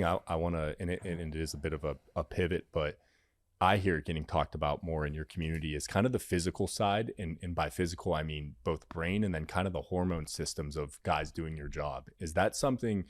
I want to, and it is a bit of a pivot, but I hear it getting talked about more in your community is kind of the physical side. And by physical, I mean both brain and then kind of the hormone systems of guys doing your job. Is that something,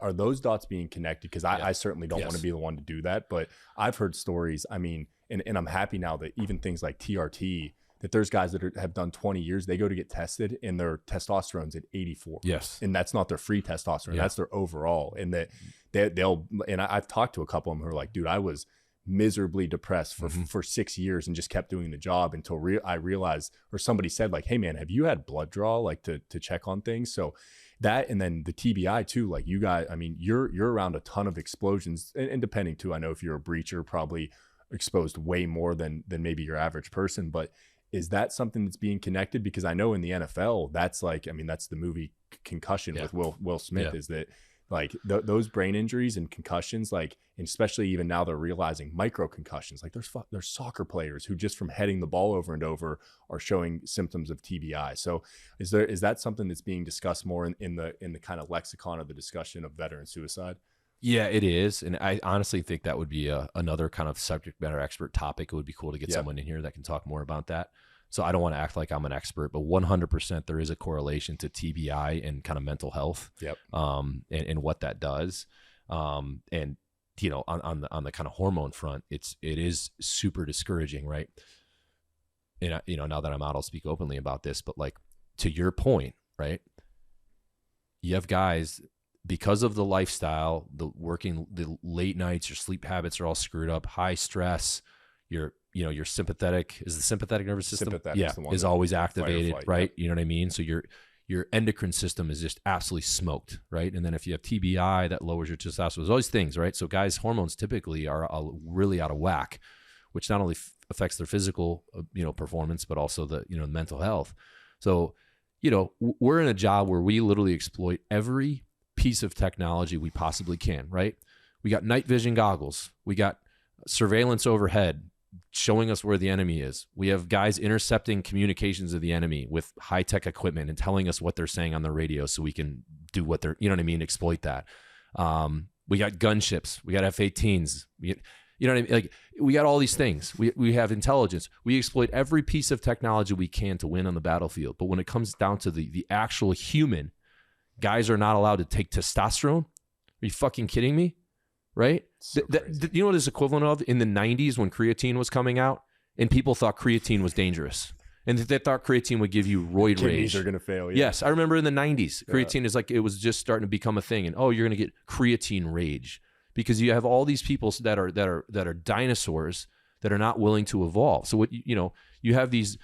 are those dots being connected? Because I certainly don't want to be the one to do that, but I've heard stories. I mean, and I'm happy now that even things like TRT, that there's guys that have done 20 years, they go to get tested and their testosterone's at 84. Yes. And that's not their free testosterone. That's their overall. And that and I've talked to a couple of them who are like, dude, I was miserably depressed for 6 years and just kept doing the job until I realized, or somebody said like, hey man, have you had blood draw like to check on things? So that, and then the TBI too, like you guys, I mean, you're around a ton of explosions, and depending too, I know if you're a breacher, probably exposed way more than maybe your average person, but is that something that's being connected? Because I know in the NFL, that's like, I mean, that's the movie Concussion with Will Smith, is that like those brain injuries and concussions, like, and especially even now they're realizing micro concussions, like there's soccer players who just from heading the ball over and over are showing symptoms of TBI. So is that something that's being discussed more in the kind of lexicon of the discussion of veteran suicide? Yeah, it is. And I honestly think that would be another kind of subject matter expert topic. It would be cool to get someone in here that can talk more about that. So I don't want to act like I'm an expert, but 100% there is a correlation to TBI and kind of mental health, and what that does. And you know, on the kind of hormone front, it is super discouraging, right? And you know, now that I'm out, I'll speak openly about this. But like to your point, right? You have guys, because of the lifestyle, the late nights, your sleep habits are all screwed up, high stress, your sympathetic, is the sympathetic nervous system is always activated, right? You know what I mean? So your endocrine system is just absolutely smoked, right? And then if you have TBI, that lowers your testosterone. There's all these things, right? So guys' hormones typically are really out of whack, which not only affects their physical, performance, but also the mental health. So, we're in a job where we literally exploit every piece of technology we possibly can, right? We got night vision goggles. We got surveillance overhead showing us where the enemy is. We have guys intercepting communications of the enemy with high-tech equipment and telling us what they're saying on the radio so we can do what they're, exploit that. We got gunships. We got F-18s. Like we got all these things. We have intelligence. We exploit every piece of technology we can to win on the battlefield. But when it comes down to the actual human, guys are not allowed to take testosterone. Are you fucking kidding me? Right? So you know what it's equivalent of in the 90s when creatine was coming out and people thought creatine was dangerous. And they thought creatine would give you roid rage. Kidneys are going to fail. Yeah. Yes. I remember in the 90s, creatine is like, it was just starting to become a thing. And you're going to get creatine rage because you have all these people that are dinosaurs that are not willing to evolve. So what, you have these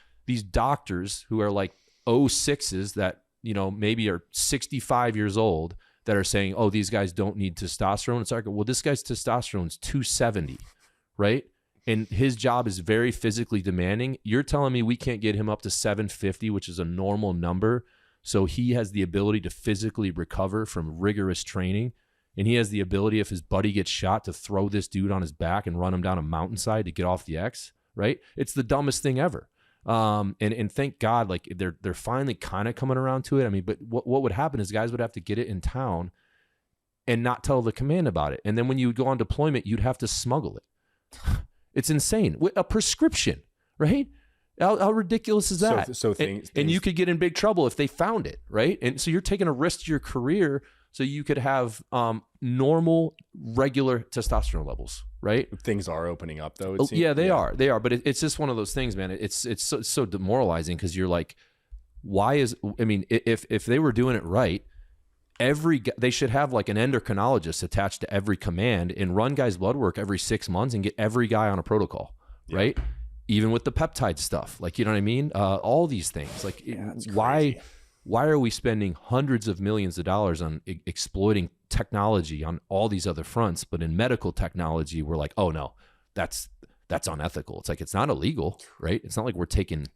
doctors who are like 06s that, maybe are 65 years old that are saying, these guys don't need testosterone. It's like, well, this guy's testosterone is 270, right? And his job is very physically demanding. You're telling me we can't get him up to 750, which is a normal number. So he has the ability to physically recover from rigorous training. And he has the ability, if his buddy gets shot, to throw this dude on his back and run him down a mountainside to get off the X, right? It's the dumbest thing ever. And thank God, like they're finally kind of coming around to it. I mean, but what would happen is guys would have to get it in town and not tell the command about it. And then when you would go on deployment, you'd have to smuggle it. It's insane. A prescription, right? How ridiculous is that? And you could get in big trouble if they found it, right? And so you're taking a risk to your career so you could have normal, regular testosterone levels, right? Things are opening up, though. Yeah, they are. They are. But it's just one of those things, man. It's so demoralizing because you're like, if they were doing it right, they should have like an endocrinologist attached to every command and run guys' blood work every 6 months and get every guy on a protocol, right? Even with the peptide stuff, like, you know what I mean? All these things, like, why are we spending hundreds of millions of dollars on exploiting technology on all these other fronts? But in medical technology, we're like, oh no, that's unethical. It's like, it's not illegal, right? It's not like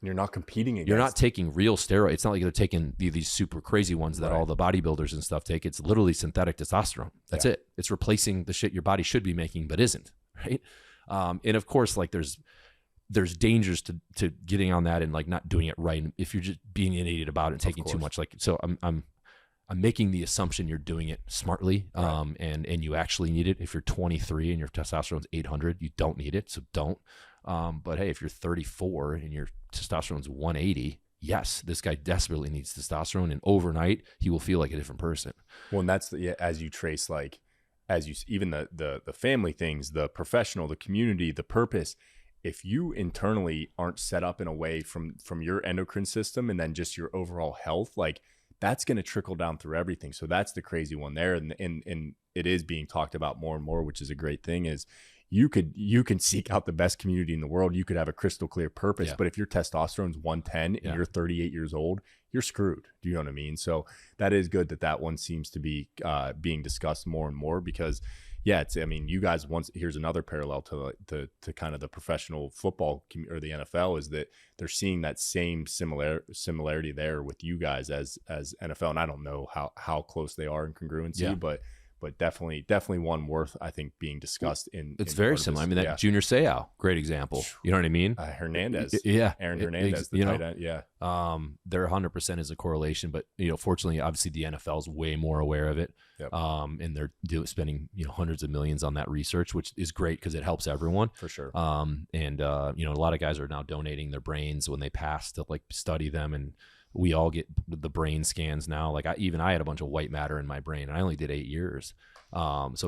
you're not competing against. You're not taking real steroids. It's not like they're taking these super crazy ones that all the bodybuilders and stuff take. It's literally synthetic testosterone. That's it. It's replacing the shit your body should be making, but isn't, right? And of course, like there's dangers to getting on that and like not doing it right. And if you're just being an idiot about it and taking too much, like, so I'm making the assumption you're doing it smartly, and you actually need it. If you're 23 and your testosterone's 800, you don't need it, so don't. But hey, if you're 34 and your testosterone's 180, yes, this guy desperately needs testosterone, and overnight he will feel like a different person. Well, and that's as you trace, like, as you even the family things, the professional, the community, the purpose. If you internally aren't set up in a way from your endocrine system and then just your overall health, like, that's going to trickle down through everything. So that's the crazy one there. And it is being talked about more and more, which is a great thing. Is you can seek out the best community in the world. You could have a crystal clear purpose, but if your testosterone's 110 and you're 38 years old, you're screwed. Do you know what I mean? So that is good that one seems to be being discussed more and more, because I mean, you guys, here's another parallel to kind of the professional football or the NFL, is that they're seeing that same similarity there with you guys as NFL. And I don't know how close they are in congruency, but definitely one worth, I think, being discussed It's very similar. I mean, that Junior Seau, great example. You know what I mean? Hernandez. Aaron Hernandez, the tight end. Yeah. There 100% is a correlation, but, fortunately, obviously the NFL is way more aware of it. Yep. And they're spending, hundreds of millions on that research, which is great because it helps everyone. For sure. And a lot of guys are now donating their brains when they pass to like study them, and we all get the brain scans now. Like I had a bunch of white matter in my brain, and I only did 8 years. So